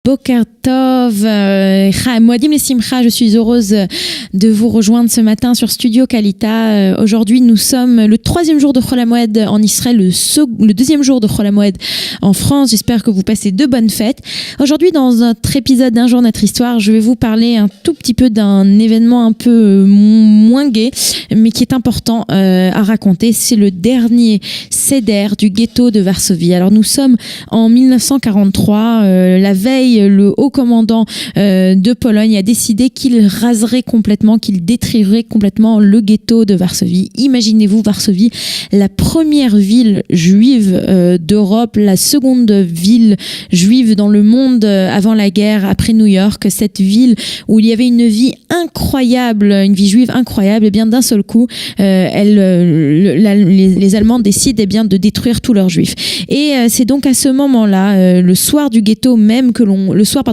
Boker Tov, Moadim Lesimcha, je suis heureuse de vous rejoindre ce matin sur Studio Kalita. Aujourd'hui, nous sommes le 3e jour de Chol HaMoed en Israël, le 2e jour de Chol HaMoed en France. J'espère que vous passez de bonnes fêtes. Aujourd'hui, dans notre épisode d'Un jour notre histoire, je vais vous parler un tout petit peu d'un événement un peu moins gai, mais qui est important à raconter. C'est le dernier Seder du ghetto de Varsovie. Alors, nous sommes en 1943, la veille, le haut commandant de Pologne a décidé qu'il raserait complètement, qu'il détruirait complètement le ghetto de Varsovie. Imaginez-vous Varsovie, la première ville juive d'Europe, la seconde ville juive dans le monde avant la guerre, après New York, cette ville où il y avait une vie incroyable, une vie juive incroyable, et bien d'un seul coup, les Allemands décident de détruire tous leurs juifs. Et c'est donc à ce moment-là, le soir du ghetto même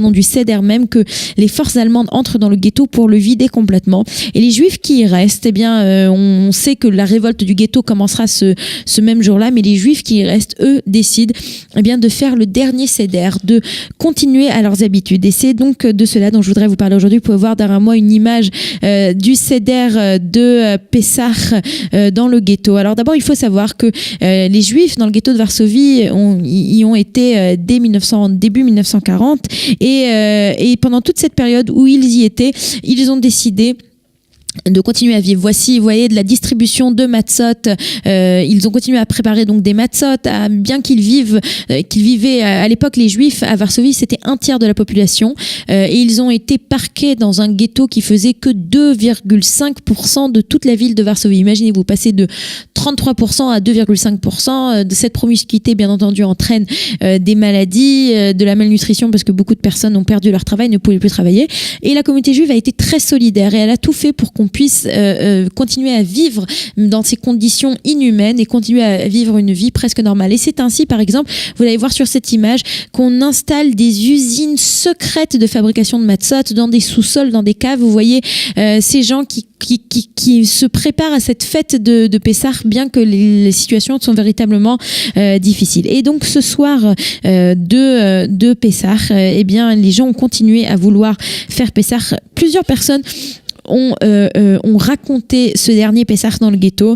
du Seder même, que les forces allemandes entrent dans le ghetto pour le vider complètement. Et les juifs qui y restent, on sait que la révolte du ghetto commencera ce même jour-là, mais les juifs qui y restent, eux, décident de faire le dernier Seder, de continuer à leurs habitudes. Et c'est donc de cela dont je voudrais vous parler aujourd'hui. Vous pouvez voir derrière moi une image du Seder de Pessah dans le ghetto. Alors d'abord, il faut savoir que les juifs dans le ghetto de Varsovie y ont été dès début 1940 et pendant toute cette période où ils y étaient, ils ont décidé de continuer à vivre. Voici, vous voyez, de la distribution de matzot. Ils ont continué à préparer donc des matzot, bien qu'ils vivaient à l'époque, les Juifs à Varsovie, c'était 1/3 de la population, et ils ont été parqués dans un ghetto qui faisait que 2,5% de toute la ville de Varsovie. Imaginez-vous, passer de 33% à 2,5%. De cette promiscuité, bien entendu, entraîne des maladies, de la malnutrition, parce que beaucoup de personnes ont perdu leur travail, ne pouvaient plus travailler. Et la communauté juive a été très solidaire et elle a tout fait pour qu'on puisse continuer à vivre dans ces conditions inhumaines et continuer à vivre une vie presque normale. Et c'est ainsi, par exemple, vous allez voir sur cette image, qu'on installe des usines secrètes de fabrication de matzot dans des sous-sols, dans des caves. Vous voyez ces gens qui se préparent à cette fête de Pessah, bien que les situations sont véritablement difficiles. Et donc ce soir de Pessah, les gens ont continué à vouloir faire Pessah. Plusieurs personnes ont raconté ce dernier Pessah dans le ghetto.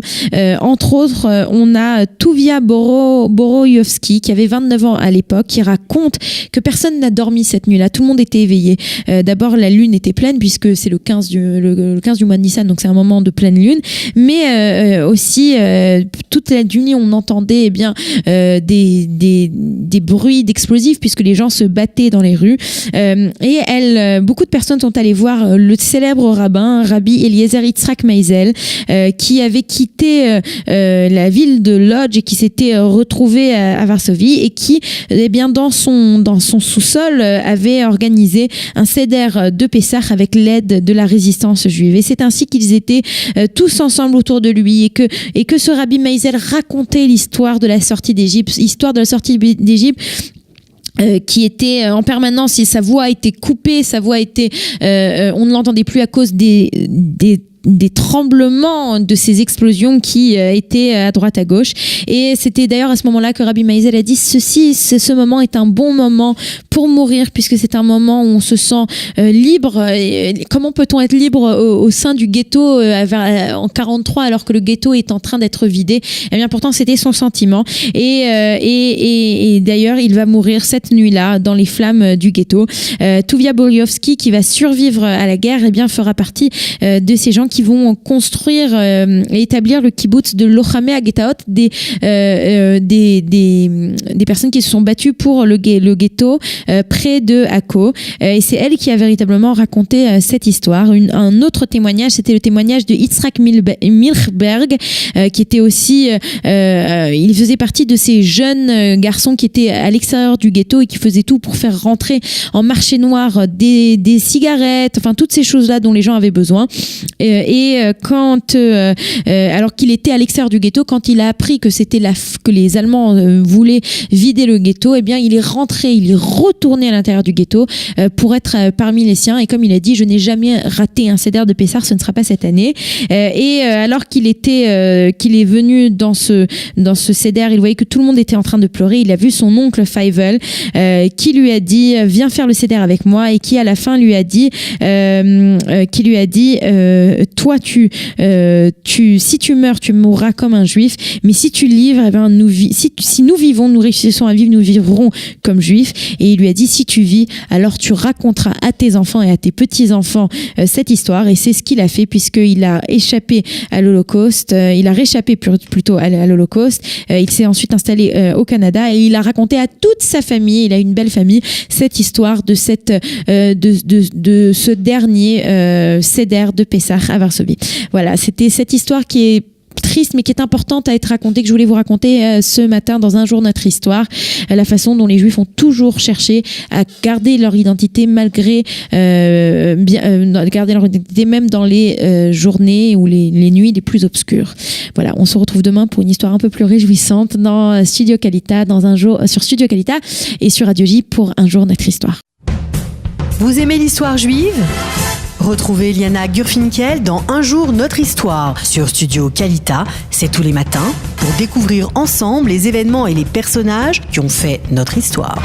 Entre autres, on a Tuvia Boroyovski, qui avait 29 ans à l'époque, qui raconte que personne n'a dormi cette nuit-là. Tout le monde était éveillé. D'abord, la lune était pleine, puisque c'est le 15 du mois de Nissan, donc c'est un moment de pleine lune. Mais aussi, toute la nuit, on entendait des bruits d'explosifs, puisque les gens se battaient dans les rues. Beaucoup de personnes sont allées voir le célèbre rabbin, Rabbi Eliezer Yitzhak Meisel, qui avait quitté la ville de Lodz et qui s'était retrouvé à Varsovie et qui, dans son sous-sol, avait organisé un Seder de Pessah avec l'aide de la résistance juive. Et c'est ainsi qu'ils étaient tous ensemble autour de lui et que ce Rabbi Meisel racontait l'histoire de la sortie d'Égypte, qui était en permanence, et sa voix a été coupée, on ne l'entendait plus à cause des tremblements de ces explosions qui étaient à droite à gauche. Et c'était d'ailleurs à ce moment-là que Rabbi Meisel a dit ce moment est un bon moment pour mourir, puisque c'est un moment où on se sent libre. Et comment peut-on être libre au sein du ghetto en 43 alors que le ghetto est en train d'être vidé? Eh bien pourtant c'était son sentiment, et d'ailleurs il va mourir cette nuit-là dans les flammes du ghetto. Tuvia Boroyovski, qui va survivre à la guerre, fera partie de ces gens qui vont construire et établir le kibbutz de Lochamé à Getaot, des personnes qui se sont battues pour le ghetto près de Akko. Et c'est elle qui a véritablement raconté cette histoire. Un autre témoignage, c'était le témoignage de Yitzhak Milchberg, qui était aussi, il faisait partie de ces jeunes garçons qui étaient à l'extérieur du ghetto et qui faisaient tout pour faire rentrer en marché noir des cigarettes, enfin toutes ces choses-là dont les gens avaient besoin. Alors qu'il était à l'extérieur du ghetto, quand il a appris que que les Allemands voulaient vider le ghetto, eh bien il est retourné à l'intérieur du ghetto pour être parmi les siens. Et comme il a dit, je n'ai jamais raté un Seder de Pessah, ce ne sera pas cette année. Alors qu'il est venu dans ce Seder, il voyait que tout le monde était en train de pleurer. Il a vu son oncle Feivel qui lui a dit viens faire le Seder avec moi, et qui à la fin lui a dit toi si tu meurs, tu mourras comme un juif, mais si tu livres, eh bien, si nous vivons, nous réussissons à vivre, nous vivrons comme juifs. Et il lui a dit si tu vis, alors tu raconteras à tes enfants et à tes petits-enfants cette histoire. Et c'est ce qu'il a fait, puisqu'il a échappé à l'Holocauste, il a réchappé plutôt à l'Holocauste. Il s'est ensuite installé au Canada, et il a raconté à toute sa famille, il a une belle famille, cette histoire de ce dernier Seder de Pessah à Varsovie. Voilà, c'était cette histoire qui est triste mais qui est importante à être racontée, que je voulais vous raconter ce matin dans Un jour notre histoire, la façon dont les Juifs ont toujours cherché à garder leur identité malgré garder leur identité même dans les journées ou les nuits les plus obscures. Voilà, on se retrouve demain pour une histoire un peu plus réjouissante dans Studio Kalita, sur Studio Kalita et sur Radio J pour Un jour notre histoire. Vous aimez l'histoire juive ? Retrouvez Liana Gurfinkel dans Un jour notre histoire sur Studio Kalita, c'est tous les matins, pour découvrir ensemble les événements et les personnages qui ont fait notre histoire.